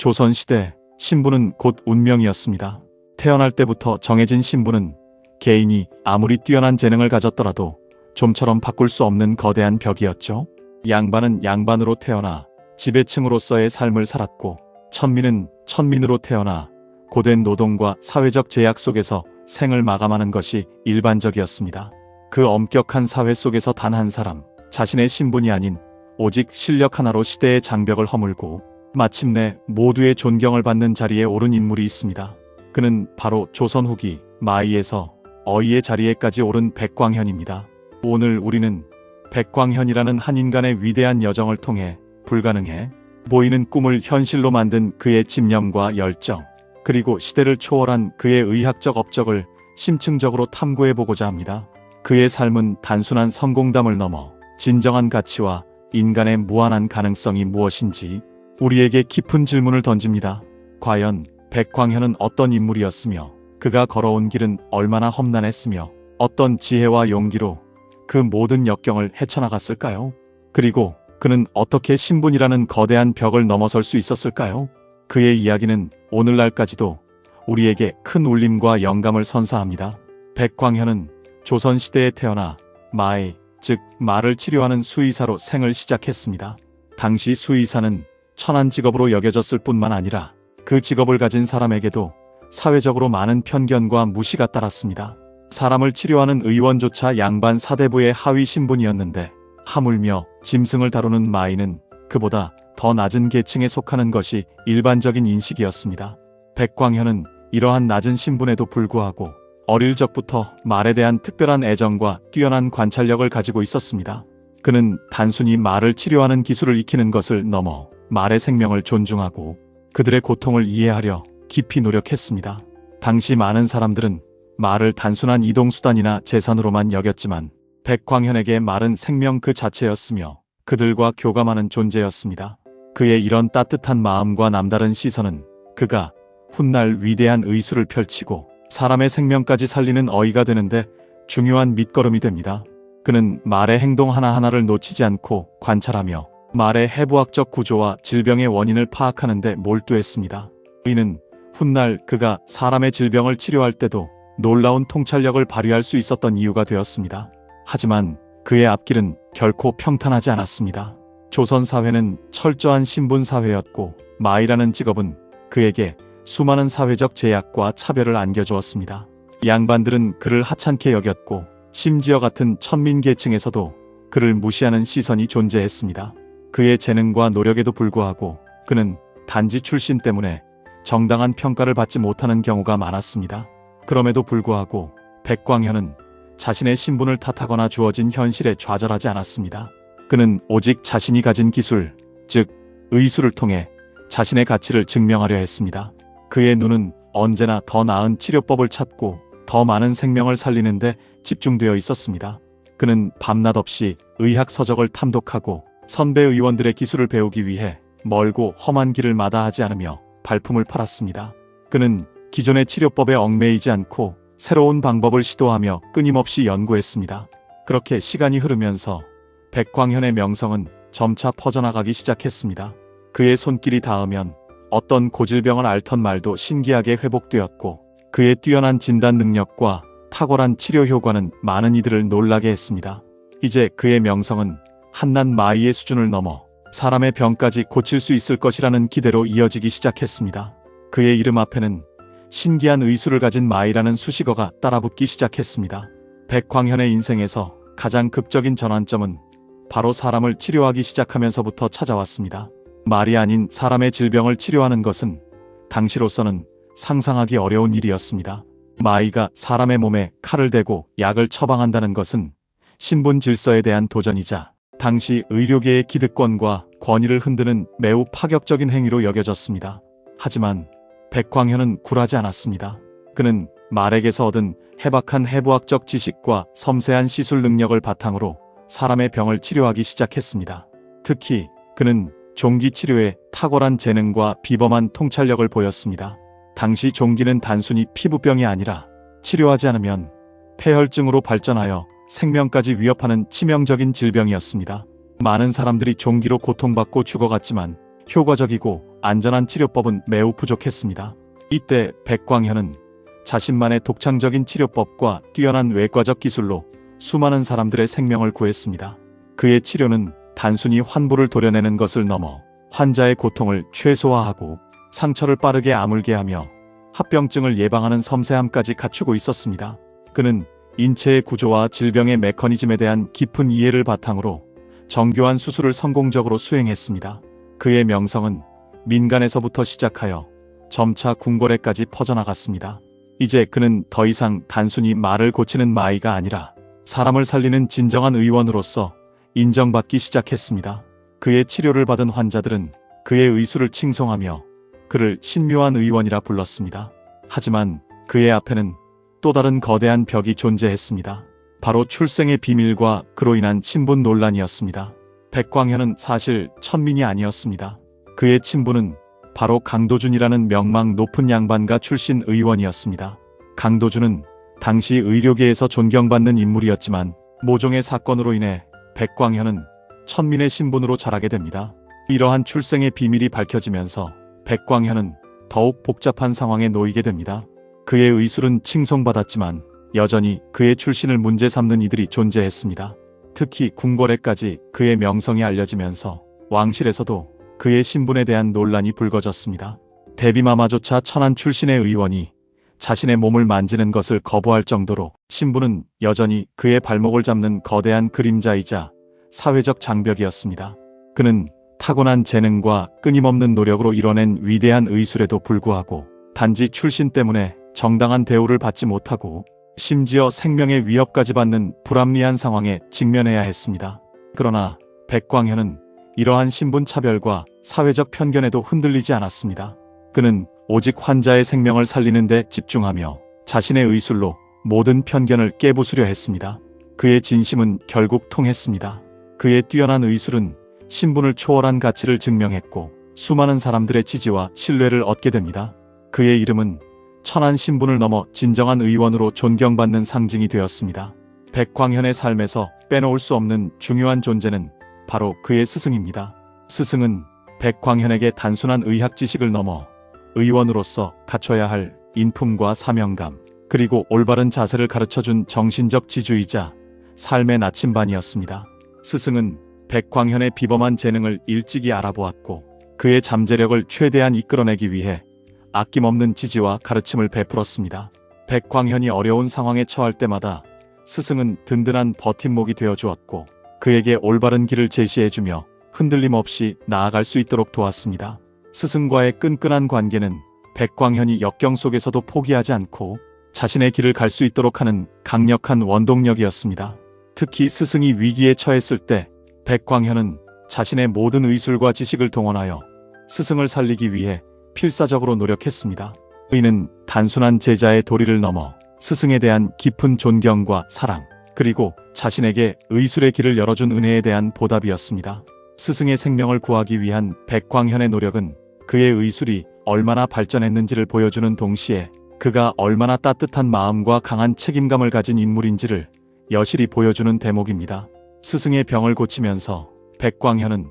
조선시대 신분은 곧 운명이었습니다. 태어날 때부터 정해진 신분은 개인이 아무리 뛰어난 재능을 가졌더라도 좀처럼 바꿀 수 없는 거대한 벽이었죠. 양반은 양반으로 태어나 지배층으로서의 삶을 살았고, 천민은 천민으로 태어나 고된 노동과 사회적 제약 속에서 생을 마감하는 것이 일반적이었습니다. 그 엄격한 사회 속에서 단 한 사람, 자신의 신분이 아닌 오직 실력 하나로 시대의 장벽을 허물고 마침내 모두의 존경을 받는 자리에 오른 인물이 있습니다. 그는 바로 조선 후기 마이에서 어이의 자리에까지 오른 백광현입니다. 오늘 우리는 백광현이라는 한 인간의 위대한 여정을 통해 불가능해 보이는 꿈을 현실로 만든 그의 집념과 열정, 그리고 시대를 초월한 그의 의학적 업적을 심층적으로 탐구해보고자 합니다. 그의 삶은 단순한 성공담을 넘어 진정한 가치와 인간의 무한한 가능성이 무엇인지 우리에게 깊은 질문을 던집니다. 과연 백광현은 어떤 인물이었으며, 그가 걸어온 길은 얼마나 험난했으며, 어떤 지혜와 용기로 그 모든 역경을 헤쳐나갔을까요? 그리고 그는 어떻게 신분이라는 거대한 벽을 넘어설 수 있었을까요? 그의 이야기는 오늘날까지도 우리에게 큰 울림과 영감을 선사합니다. 백광현은 조선시대에 태어나 마의, 즉 말을 치료하는 수의사로 생을 시작했습니다. 당시 수의사는 천한 직업으로 여겨졌을 뿐만 아니라 그 직업을 가진 사람에게도 사회적으로 많은 편견과 무시가 따랐습니다. 사람을 치료하는 의원조차 양반 사대부의 하위 신분이었는데, 하물며 짐승을 다루는 마이는 그보다 더 낮은 계층에 속하는 것이 일반적인 인식이었습니다. 백광현은 이러한 낮은 신분에도 불구하고 어릴 적부터 말에 대한 특별한 애정과 뛰어난 관찰력을 가지고 있었습니다. 그는 단순히 말을 치료하는 기술을 익히는 것을 넘어 말의 생명을 존중하고 그들의 고통을 이해하려 깊이 노력했습니다. 당시 많은 사람들은 말을 단순한 이동수단이나 재산으로만 여겼지만, 백광현에게 말은 생명 그 자체였으며 그들과 교감하는 존재였습니다. 그의 이런 따뜻한 마음과 남다른 시선은 그가 훗날 위대한 의술을 펼치고 사람의 생명까지 살리는 어이가 되는데 중요한 밑거름이 됩니다. 그는 말의 행동 하나하나를 놓치지 않고 관찰하며 말의 해부학적 구조와 질병의 원인을 파악하는 데 몰두했습니다. 이는 훗날 그가 사람의 질병을 치료할 때도 놀라운 통찰력을 발휘할 수 있었던 이유가 되었습니다. 하지만 그의 앞길은 결코 평탄하지 않았습니다. 조선 사회는 철저한 신분 사회였고, 마이라는 직업은 그에게 수많은 사회적 제약과 차별을 안겨주었습니다. 양반들은 그를 하찮게 여겼고, 심지어 같은 천민 계층에서도 그를 무시하는 시선이 존재했습니다. 그의 재능과 노력에도 불구하고 그는 단지 출신 때문에 정당한 평가를 받지 못하는 경우가 많았습니다. 그럼에도 불구하고 백광현은 자신의 신분을 탓하거나 주어진 현실에 좌절하지 않았습니다. 그는 오직 자신이 가진 기술, 즉 의술을 통해 자신의 가치를 증명하려 했습니다. 그의 눈은 언제나 더 나은 치료법을 찾고 더 많은 생명을 살리는 데 집중되어 있었습니다. 그는 밤낮 없이 의학 서적을 탐독하고 선배 의원들의 기술을 배우기 위해 멀고 험한 길을 마다하지 않으며 발품을 팔았습니다. 그는 기존의 치료법에 얽매이지 않고 새로운 방법을 시도하며 끊임없이 연구했습니다. 그렇게 시간이 흐르면서 백광현의 명성은 점차 퍼져나가기 시작했습니다. 그의 손길이 닿으면 어떤 고질병을 앓던 말도 신기하게 회복되었고, 그의 뛰어난 진단 능력과 탁월한 치료 효과는 많은 이들을 놀라게 했습니다. 이제 그의 명성은 한낱 마이의 수준을 넘어 사람의 병까지 고칠 수 있을 것이라는 기대로 이어지기 시작했습니다. 그의 이름 앞에는 신기한 의술을 가진 마이라는 수식어가 따라붙기 시작했습니다. 백광현의 인생에서 가장 극적인 전환점은 바로 사람을 치료하기 시작하면서부터 찾아왔습니다. 말이 아닌 사람의 질병을 치료하는 것은 당시로서는 상상하기 어려운 일이었습니다. 마이가 사람의 몸에 칼을 대고 약을 처방한다는 것은 신분 질서에 대한 도전이자 당시 의료계의 기득권과 권위를 흔드는 매우 파격적인 행위로 여겨졌습니다. 하지만 백광현은 굴하지 않았습니다. 그는 말에게서 얻은 해박한 해부학적 지식과 섬세한 시술 능력을 바탕으로 사람의 병을 치료하기 시작했습니다. 특히 그는 종기 치료에 탁월한 재능과 비범한 통찰력을 보였습니다. 당시 종기는 단순히 피부병이 아니라 치료하지 않으면 폐혈증으로 발전하여 생명까지 위협하는 치명적인 질병이었습니다. 많은 사람들이 종기로 고통받고 죽어갔지만 효과적이고 안전한 치료법은 매우 부족했습니다. 이때 백광현은 자신만의 독창적인 치료법과 뛰어난 외과적 기술로 수많은 사람들의 생명을 구했습니다. 그의 치료는 단순히 환부를 도려내는 것을 넘어 환자의 고통을 최소화하고 상처를 빠르게 아물게 하며 합병증을 예방하는 섬세함까지 갖추고 있었습니다. 그는 인체의 구조와 질병의 메커니즘에 대한 깊은 이해를 바탕으로 정교한 수술을 성공적으로 수행했습니다. 그의 명성은 민간에서부터 시작하여 점차 궁궐에까지 퍼져나갔습니다. 이제 그는 더 이상 단순히 말을 고치는 마이가 아니라 사람을 살리는 진정한 의원으로서 인정받기 시작했습니다. 그의 치료를 받은 환자들은 그의 의술을 칭송하며 그를 신묘한 의원이라 불렀습니다. 하지만 그의 앞에는 또 다른 거대한 벽이 존재했습니다. 바로 출생의 비밀과 그로 인한 친분 논란이었습니다. 백광현은 사실 천민이 아니었습니다. 그의 친부는 바로 강도준이라는 명망 높은 양반가 출신 의원이었습니다. 강도준은 당시 의료계에서 존경받는 인물이었지만 모종의 사건으로 인해 백광현은 천민의 신분으로 자라게 됩니다. 이러한 출생의 비밀이 밝혀지면서 백광현은 더욱 복잡한 상황에 놓이게 됩니다. 그의 의술은 칭송받았지만 여전히 그의 출신을 문제 삼는 이들이 존재했습니다. 특히 궁궐에까지 그의 명성이 알려지면서 왕실에서도 그의 신분에 대한 논란이 불거졌습니다. 대비마마조차 천안 출신의 의원이 자신의 몸을 만지는 것을 거부할 정도로 신분은 여전히 그의 발목을 잡는 거대한 그림자이자 사회적 장벽이었습니다. 그는 타고난 재능과 끊임없는 노력으로 이뤄낸 위대한 의술에도 불구하고 단지 출신 때문에 정당한 대우를 받지 못하고 심지어 생명의 위협까지 받는 불합리한 상황에 직면해야 했습니다. 그러나 백광현은 이러한 신분 차별과 사회적 편견에도 흔들리지 않았습니다. 그는 오직 환자의 생명을 살리는 데 집중하며 자신의 의술로 모든 편견을 깨부수려 했습니다. 그의 진심은 결국 통했습니다. 그의 뛰어난 의술은 신분을 초월한 가치를 증명했고 수많은 사람들의 지지와 신뢰를 얻게 됩니다. 그의 이름은 천한 신분을 넘어 진정한 의원으로 존경받는 상징이 되었습니다. 백광현의 삶에서 빼놓을 수 없는 중요한 존재는 바로 그의 스승입니다. 스승은 백광현에게 단순한 의학 지식을 넘어 의원으로서 갖춰야 할 인품과 사명감, 그리고 올바른 자세를 가르쳐준 정신적 지주이자 삶의 나침반이었습니다. 스승은 백광현의 비범한 재능을 일찍이 알아보았고 그의 잠재력을 최대한 이끌어내기 위해 아낌없는 지지와 가르침을 베풀었습니다. 백광현이 어려운 상황에 처할 때마다 스승은 든든한 버팀목이 되어주었고 그에게 올바른 길을 제시해주며 흔들림 없이 나아갈 수 있도록 도왔습니다. 스승과의 끈끈한 관계는 백광현이 역경 속에서도 포기하지 않고 자신의 길을 갈 수 있도록 하는 강력한 원동력이었습니다. 특히 스승이 위기에 처했을 때 백광현은 자신의 모든 의술과 지식을 동원하여 스승을 살리기 위해 필사적으로 노력했습니다. 그는 단순한 제자의 도리를 넘어 스승에 대한 깊은 존경과 사랑, 그리고 자신에게 의술의 길을 열어준 은혜에 대한 보답이었습니다. 스승의 생명을 구하기 위한 백광현의 노력은 그의 의술이 얼마나 발전했는지를 보여주는 동시에 그가 얼마나 따뜻한 마음과 강한 책임감을 가진 인물인지를 여실히 보여주는 대목입니다. 스승의 병을 고치면서 백광현은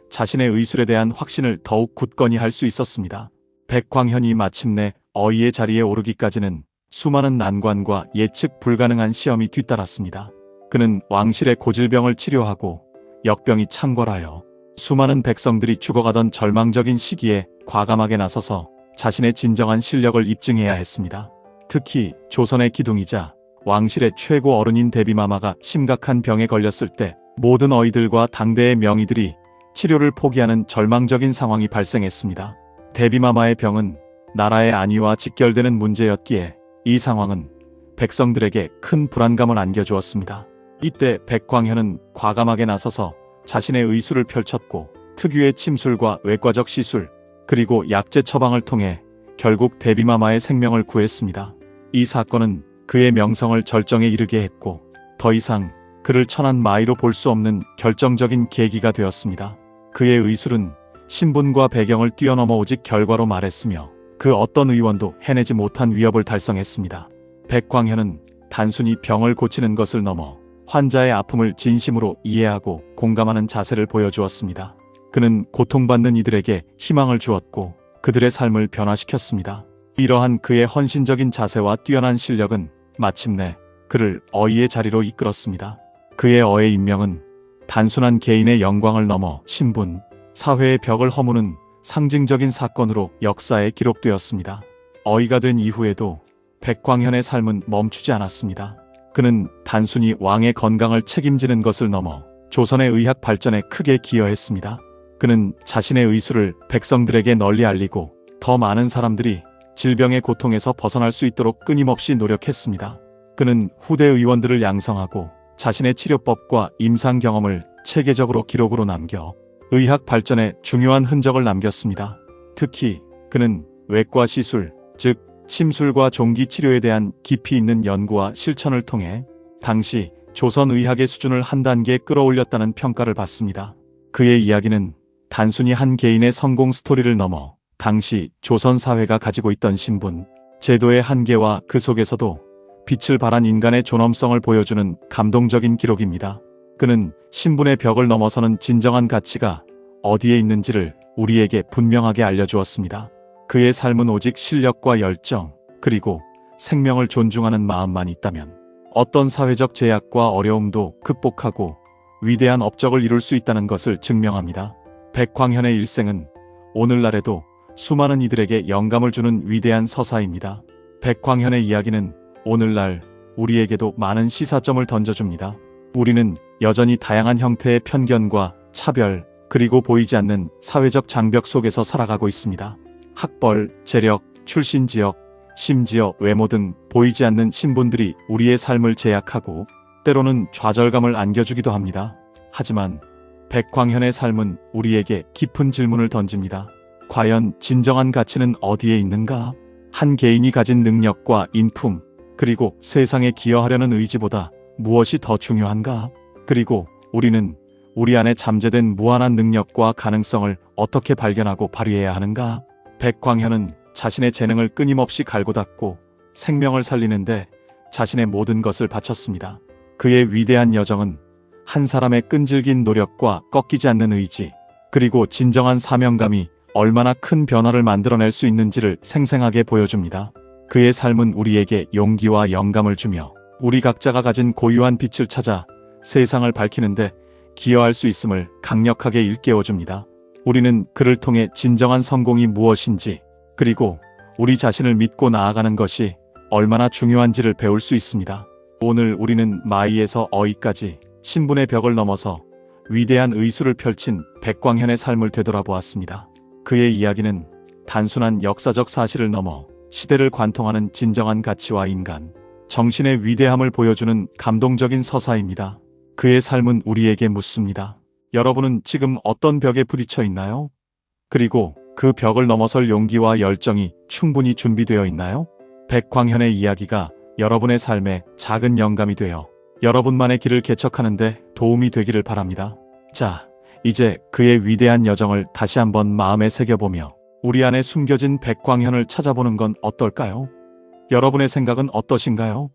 자신의 의술에 대한 확신을 더욱 굳건히 할 수 있었습니다. 백광현이 마침내 어의의 자리에 오르기까지는 수많은 난관과 예측 불가능한 시험이 뒤따랐습니다. 그는 왕실의 고질병을 치료하고 역병이 창궐하여 수많은 백성들이 죽어가던 절망적인 시기에 과감하게 나서서 자신의 진정한 실력을 입증해야 했습니다. 특히 조선의 기둥이자 왕실의 최고 어른인 대비마마가 심각한 병에 걸렸을 때 모든 어이들과 당대의 명의들이 치료를 포기하는 절망적인 상황이 발생했습니다. 대비마마의 병은 나라의 안위와 직결되는 문제였기에 이 상황은 백성들에게 큰 불안감을 안겨주었습니다. 이때 백광현은 과감하게 나서서 자신의 의술을 펼쳤고 특유의 침술과 외과적 시술, 그리고 약재 처방을 통해 결국 대비마마의 생명을 구했습니다. 이 사건은 그의 명성을 절정에 이르게 했고 더 이상 그를 천한 마이로 볼 수 없는 결정적인 계기가 되었습니다. 그의 의술은 신분과 배경을 뛰어넘어 오직 결과로 말했으며 그 어떤 의원도 해내지 못한 위협을 달성했습니다. 백광현은 단순히 병을 고치는 것을 넘어 환자의 아픔을 진심으로 이해하고 공감하는 자세를 보여주었습니다. 그는 고통받는 이들에게 희망을 주었고 그들의 삶을 변화시켰습니다. 이러한 그의 헌신적인 자세와 뛰어난 실력은 마침내 그를 어의의 자리로 이끌었습니다. 그의 어의 임명은 단순한 개인의 영광을 넘어 신분, 사회의 벽을 허무는 상징적인 사건으로 역사에 기록되었습니다. 어의가 된 이후에도 백광현의 삶은 멈추지 않았습니다. 그는 단순히 왕의 건강을 책임지는 것을 넘어 조선의 의학 발전에 크게 기여했습니다. 그는 자신의 의술을 백성들에게 널리 알리고 더 많은 사람들이 질병의 고통에서 벗어날 수 있도록 끊임없이 노력했습니다. 그는 후대 의원들을 양성하고 자신의 치료법과 임상 경험을 체계적으로 기록으로 남겨 의학 발전에 중요한 흔적을 남겼습니다. 특히 그는 외과 시술, 즉 침술과 종기 치료에 대한 깊이 있는 연구와 실천을 통해 당시 조선 의학의 수준을 한 단계 끌어올렸다는 평가를 받습니다. 그의 이야기는 단순히 한 개인의 성공 스토리를 넘어 당시 조선 사회가 가지고 있던 신분, 제도의 한계와 그 속에서도 빛을 발한 인간의 존엄성을 보여주는 감동적인 기록입니다. 그는 신분의 벽을 넘어서는 진정한 가치가 어디에 있는지를 우리에게 분명하게 알려주었습니다. 그의 삶은 오직 실력과 열정, 그리고 생명을 존중하는 마음만 있다면 어떤 사회적 제약과 어려움도 극복하고 위대한 업적을 이룰 수 있다는 것을 증명합니다. 백광현의 일생은 오늘날에도 수많은 이들에게 영감을 주는 위대한 서사입니다. 백광현의 이야기는 오늘날 우리에게도 많은 시사점을 던져줍니다. 우리는 여전히 다양한 형태의 편견과 차별, 그리고 보이지 않는 사회적 장벽 속에서 살아가고 있습니다. 학벌, 재력, 출신 지역, 심지어 외모 등 보이지 않는 신분들이 우리의 삶을 제약하고 때로는 좌절감을 안겨주기도 합니다. 하지만 백광현의 삶은 우리에게 깊은 질문을 던집니다. 과연 진정한 가치는 어디에 있는가? 한 개인이 가진 능력과 인품, 그리고 세상에 기여하려는 의지보다 무엇이 더 중요한가? 그리고 우리는 우리 안에 잠재된 무한한 능력과 가능성을 어떻게 발견하고 발휘해야 하는가? 백광현은 자신의 재능을 끊임없이 갈고 닦고 생명을 살리는데 자신의 모든 것을 바쳤습니다. 그의 위대한 여정은 한 사람의 끈질긴 노력과 꺾이지 않는 의지, 그리고 진정한 사명감이 얼마나 큰 변화를 만들어낼 수 있는지를 생생하게 보여줍니다. 그의 삶은 우리에게 용기와 영감을 주며 우리 각자가 가진 고유한 빛을 찾아 세상을 밝히는데 기여할 수 있음을 강력하게 일깨워줍니다. 우리는 그를 통해 진정한 성공이 무엇인지, 그리고 우리 자신을 믿고 나아가는 것이 얼마나 중요한지를 배울 수 있습니다. 오늘 우리는 마이에서 어이까지 신분의 벽을 넘어서 위대한 의술을 펼친 백광현의 삶을 되돌아보았습니다. 그의 이야기는 단순한 역사적 사실을 넘어 시대를 관통하는 진정한 가치와 인간, 정신의 위대함을 보여주는 감동적인 서사입니다. 그의 삶은 우리에게 묻습니다. 여러분은 지금 어떤 벽에 부딪혀 있나요? 그리고 그 벽을 넘어설 용기와 열정이 충분히 준비되어 있나요? 백광현의 이야기가 여러분의 삶에 작은 영감이 되어 여러분만의 길을 개척하는 데 도움이 되기를 바랍니다. 자, 이제 그의 위대한 여정을 다시 한번 마음에 새겨보며 우리 안에 숨겨진 백광현을 찾아보는 건 어떨까요? 여러분의 생각은 어떠신가요?